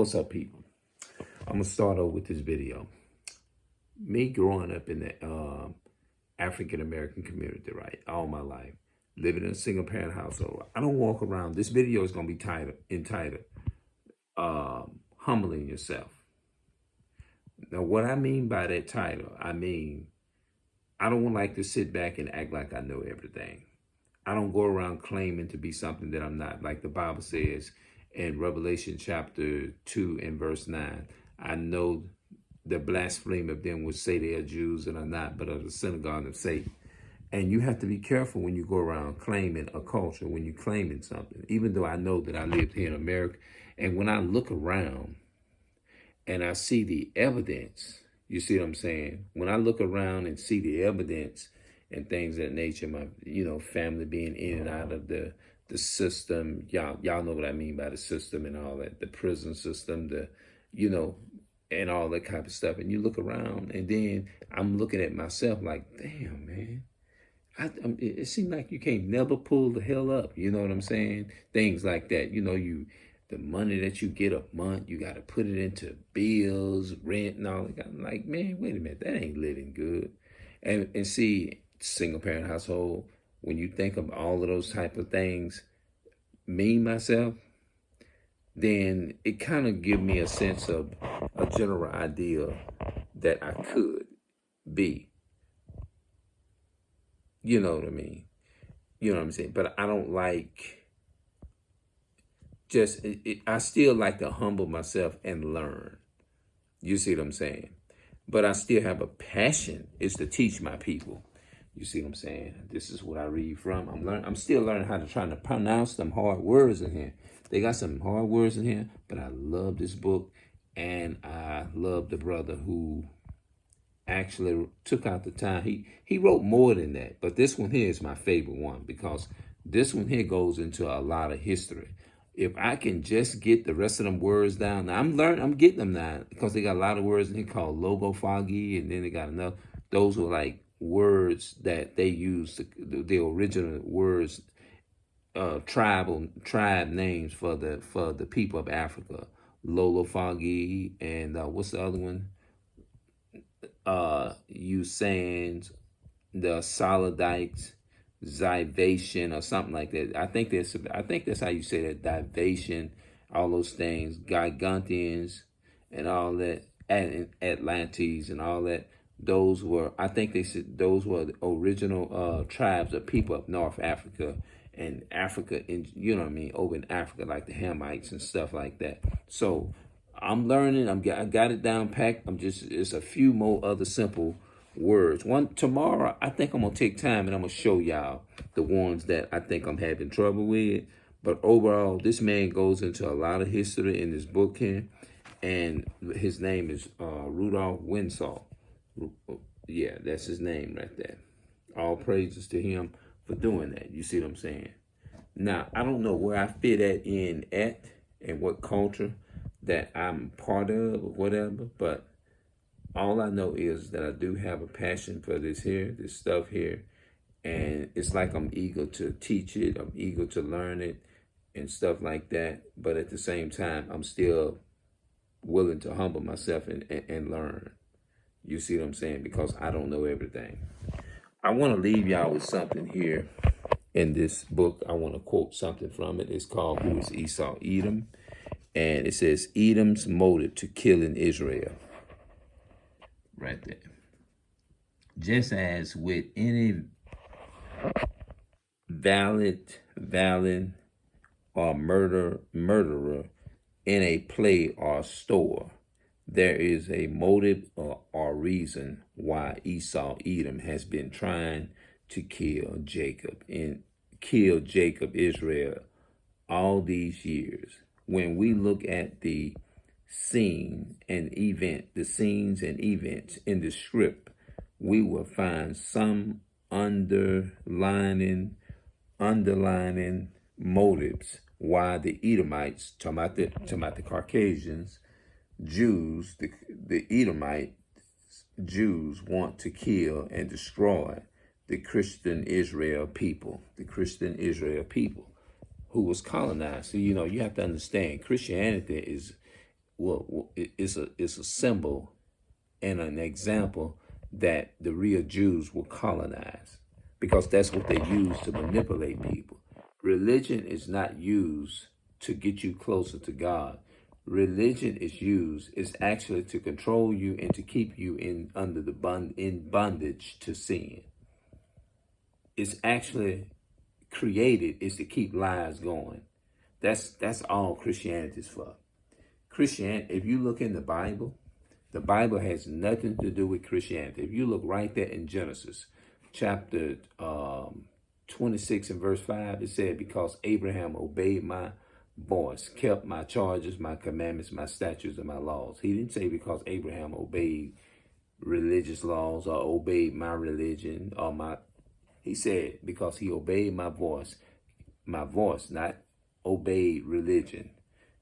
What's up, people? I'm gonna start over with this video. Me growing up in the African American community, right, all my life, living in a single parent household. I don't walk around. This video is gonna be entitled "Humbling Yourself." Now, what I mean by that title, I mean I don't like to sit back and act like I know everything. I don't go around claiming to be something that I'm not. Like the Bible says in Revelation chapter 2 and verse 9, I know the blasphemy of them which say they are Jews and are not, but are the synagogue of Satan. And you have to be careful when you go around claiming a culture, when you're claiming something, even though I know that I lived here in America. And when I look around and I see the evidence, you see what I'm saying? When I look around and see the evidence and things of that nature, my family being in and out of the system, y'all know what I mean by the system and all that, the prison system, and all that kind of stuff. And you look around, and then I'm looking at myself like, damn, man. It seems like you can't never pull the hell up. You know what I'm saying? Things like that. The money that you get a month, you got to put it into bills, rent, and all that. I'm like, man, wait a minute, that ain't living good. And see, single parent household, when you think of all of those type of things, me, myself, then it kind of give me a sense of a general idea that I could be. You know what I mean? You know what I'm saying? But I don't like I still like to humble myself and learn. You see what I'm saying? But I still have a passion is to teach my people. You see what I'm saying? This is what I read from. I'm still learning how to try to pronounce some hard words in here. They got some hard words in here, but I love this book, and I love the brother who actually took out the time. He wrote more than that, but this one here is my favorite one because this one here goes into a lot of history. If I can just get the rest of them words down, now I'm getting them now because they got a lot of words in here called logophagy, and then they got enough. Those were like words that they used, the original words, tribe names for the people of Africa. Lolofagi and what's the other one? Usans, the Solidites, Zivation or something like that. I think that's how you say that. Divation, all those things, Gigantians, and all that, and Atlantes and all that. Those were, I think they said, those were the original tribes of people of North Africa and Africa, you know what I mean, over in Africa, like the Hamites and stuff like that. So I'm learning. I got it down packed. It's a few more other simple words. Tomorrow, I think I'm gonna take time and I'm gonna show y'all the ones that I think I'm having trouble with. But overall, this man goes into a lot of history in this book here, and his name is Rudolph Winsall. Yeah, that's his name right there. All praises to him for doing that. You see what I'm saying? Now, I don't know where I fit at and what culture that I'm part of or whatever, but all I know is that I do have a passion for this stuff here, and it's like I'm eager to teach it, I'm eager to learn it and stuff like that, but at the same time, I'm still willing to humble myself and learn. You see what I'm saying? Because I don't know everything. I want to leave y'all with something here in this book. I want to quote something from it. It's called Who is Esau? Edom. And it says, Edom's motive to killing Israel. Right there. Just as with any valid or murderer in a play or store, there is a motive or reason why Esau, Edom, has been trying to kill Jacob, Israel, all these years. When we look at the scenes and events in the script, we will find some underlining motives why the Edomites, talking about the Caucasians, Jews, the Edomite Jews want to kill and destroy the Christian Israel people, who was colonized. So, you have to understand, Christianity it's a symbol and an example that the real Jews were colonized, because that's what they use to manipulate people. Religion is not used to get you closer to God. Religion is actually to control you and to keep you in bondage to sin. It's actually created is to keep lies going. That's all Christianity is for. Christianity, if you look in the Bible has nothing to do with Christianity. If you look right there in Genesis chapter 26 and verse 5, it said, because Abraham obeyed my voice, kept my charges, my commandments, my statutes, and my laws. He didn't say because Abraham obeyed religious laws or obeyed my religion he said because he obeyed my voice, not obeyed religion.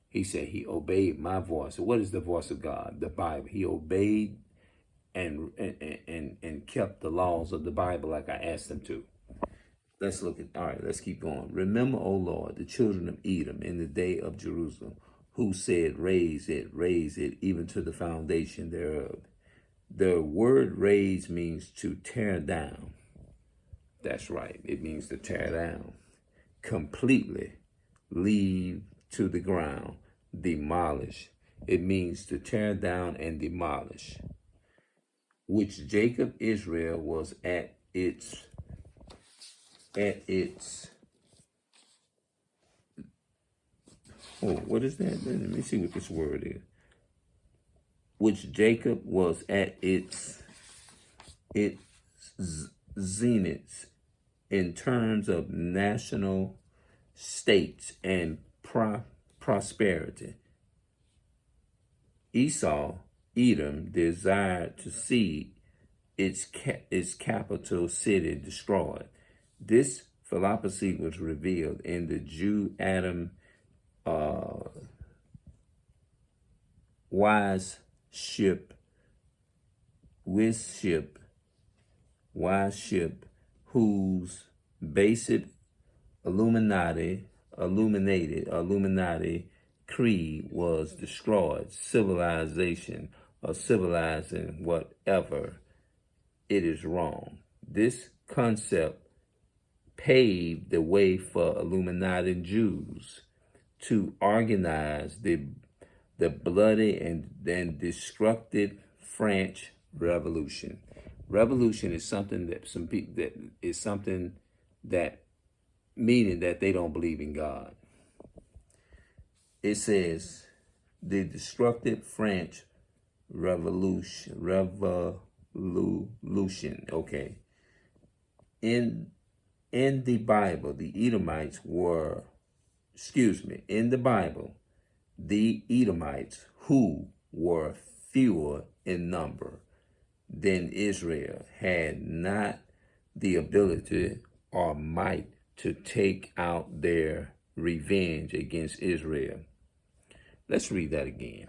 He said he obeyed my voice. So what is the voice of God? The Bible. He obeyed and kept the laws of the Bible like I asked him to. Let's keep going. Remember, O Lord, the children of Edom in the day of Jerusalem, who said, raise it, even to the foundation thereof. The word raise means to tear down. That's right. It means to tear down. Completely leave to the ground, demolish. It means to tear down and demolish. Which Jacob Israel was at its what is that? Let me see what this word is. Which Jacob was at its zenith in terms of national states and prosperity. Esau, Edom, desired to see its capital city destroyed. This philosophy was revealed in the Jew Adam wise ship, whose basic Illuminati creed was destroyed. Civilization or civilizing whatever, it is wrong. This concept paved the way for Illuminati Jews to organize the bloody and then destructive French Revolution. Revolution is something that meaning that they don't believe in God. It says the destructive French Revolution. Okay. In the Bible, the Edomites who were fewer in number than Israel had not the ability or might to take out their revenge against Israel. Let's read that again.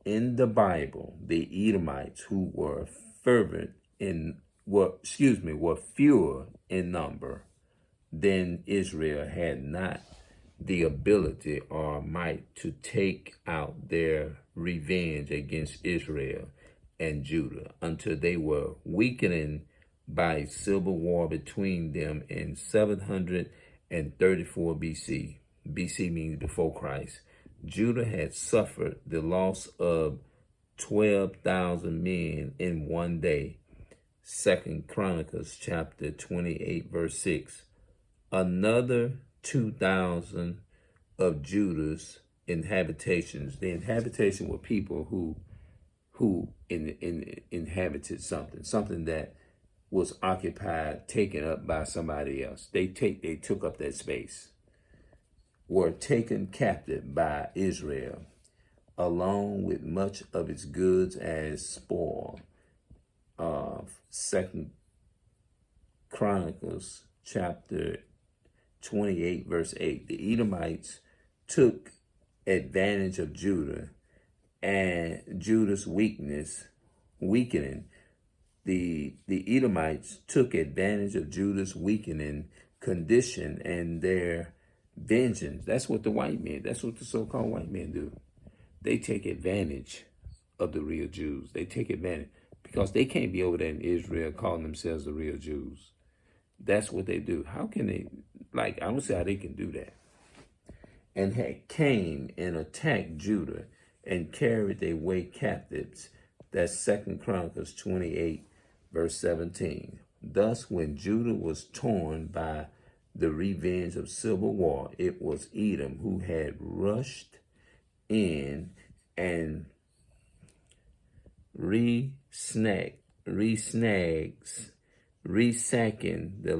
In the Bible, the Edomites who were fewer in number than Israel had not the ability or might to take out their revenge against Israel and Judah until they were weakened by civil war between them in 734 BC. BC means before Christ. Judah had suffered the loss of 12,000 men in one day. 2 Chronicles chapter 28 verse 6. Another 2,000 of Judah's inhabitations. The inhabitation were people who inhabited something that was occupied, taken up by somebody else. They took up that space. Were taken captive by Israel, along with much of its goods as spoil. 2 Chronicles chapter 28 verse 8. The Edomites took advantage of Judah and Judah's weakening. The Edomites took advantage of Judah's weakening condition and their vengeance. That's what the so-called white men do. they take advantage of the real Jews. They take advantage because they can't be over there in Israel calling themselves the real Jews. That's what they do. How can they, like, I don't see how they can do that. And had came and attacked Judah and carried their way captives. That's 2 Chronicles 28, verse 17. Thus, when Judah was torn by the revenge of civil war, it was Edom who had rushed in and resacking the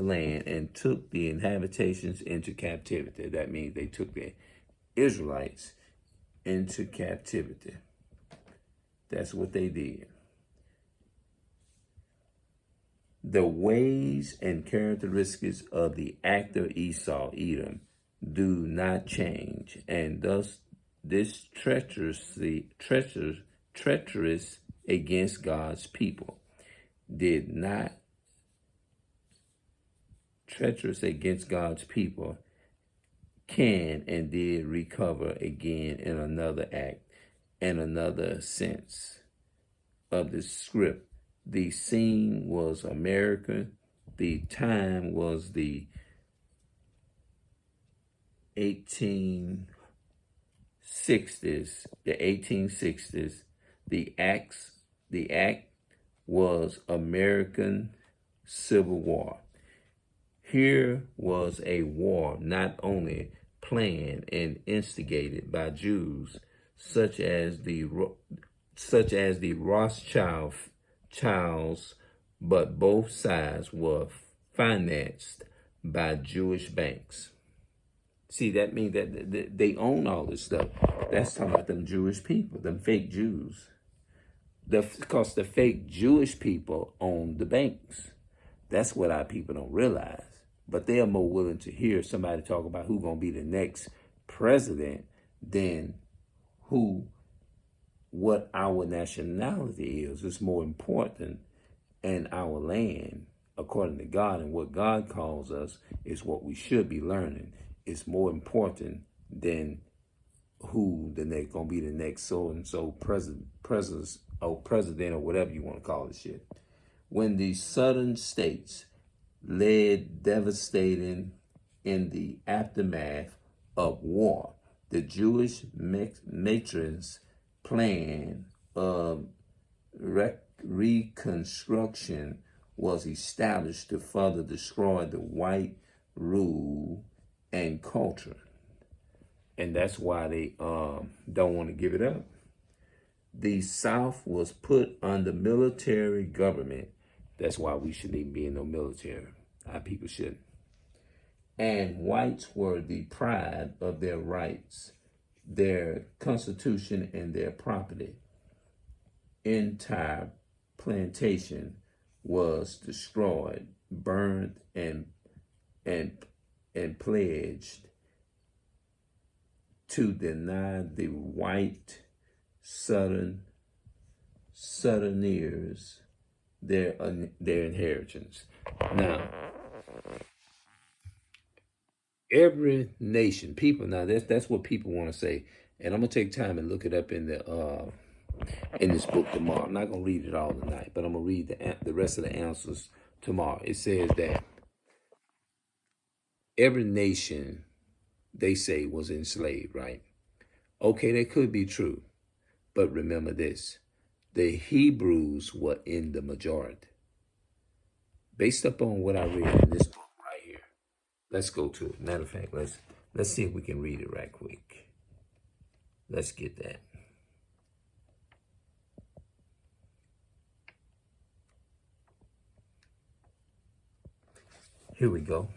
land and took the inhabitants into captivity. That means they took the Israelites into captivity. That's what they did. The ways and characteristics of the actor Esau, Edom, do not change, and thus this treacherous against God's people can and did recover again in another act and another sense of the script. The scene was America. The time was the 1860s. The act was American Civil War. Here was a war not only planned and instigated by Jews such as the Rothschilds, but both sides were financed by Jewish banks. See, that means that they own all this stuff. That's talking about them Jewish people, them fake Jews. Because the fake Jewish people own the banks. That's what our people don't realize. But they are more willing to hear somebody talk about who's going to be the next president than what our nationality is. It's more important, and our land, according to God, and what God calls us is what we should be learning. It's more important than who the next going to be the next so-and-so president or whatever you want to call this shit. When the southern states led devastating in the aftermath of war, the Jewish matrons' plan of reconstruction was established to further destroy the white rule and culture. And that's why they don't want to give it up. The South was put under military government. That's why we shouldn't even be in no military. Our people shouldn't. And whites were deprived of their rights, their constitution, and their property. Entire plantation was destroyed, burned, and pledged to deny the white Southerners their inheritance. Now, every nation, people. Now that's what people want to say, and I'm gonna take time and look it up in this book tomorrow. I'm not gonna read it all tonight, but I'm gonna read the rest of the answers tomorrow. It says that every nation, they say, was enslaved, right? Okay, that could be true, but remember this: the Hebrews were in the majority. Based upon what I read in this book right here. Let's go to it. Matter of fact, let's see if we can read it right quick. Let's get that. Here we go.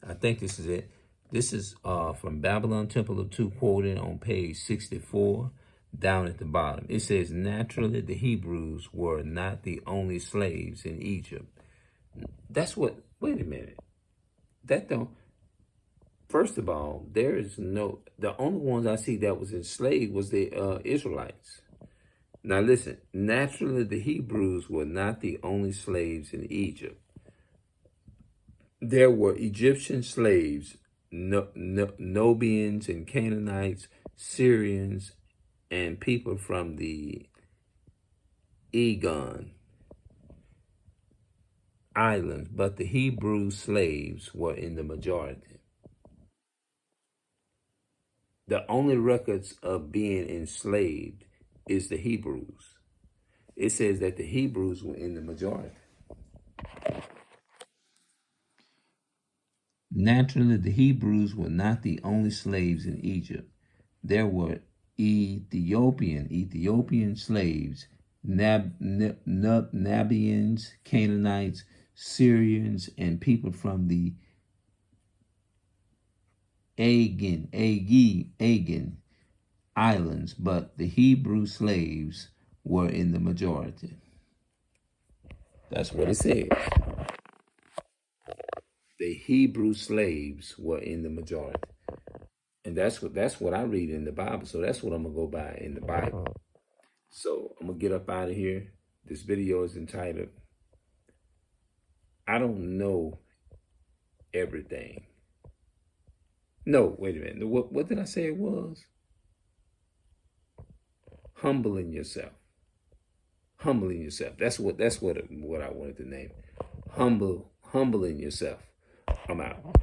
I think this is it. This is from Babylon Temple of Two, quoted on page 64, down at the bottom. It says, naturally, the Hebrews were not the only slaves in Egypt. That's what, wait a minute. That don't, first of all, there is no, the only ones I see that was enslaved was the Israelites. Now listen, naturally, the Hebrews were not the only slaves in Egypt. There were Egyptian slaves Nobians and Canaanites, Syrians, and people from the Egon Islands, but the Hebrew slaves were in the majority. The only records of being enslaved is the Hebrews. It says that the Hebrews were in the majority. Naturally, the Hebrews were not the only slaves in Egypt. There were Ethiopian slaves, Nabians, Canaanites, Syrians, and people from the Aegean Islands, but the Hebrew slaves were in the majority. That's what it says. The Hebrew slaves were in the majority. And that's what I read in the Bible. So that's what I'm going to go by in the Bible. So I'm going to get up out of here. This video is entitled, I Don't Know Everything. No, wait a minute. What did I say it was? Humbling yourself. Humbling yourself. That's what I wanted to name. Humbling yourself. I'm out.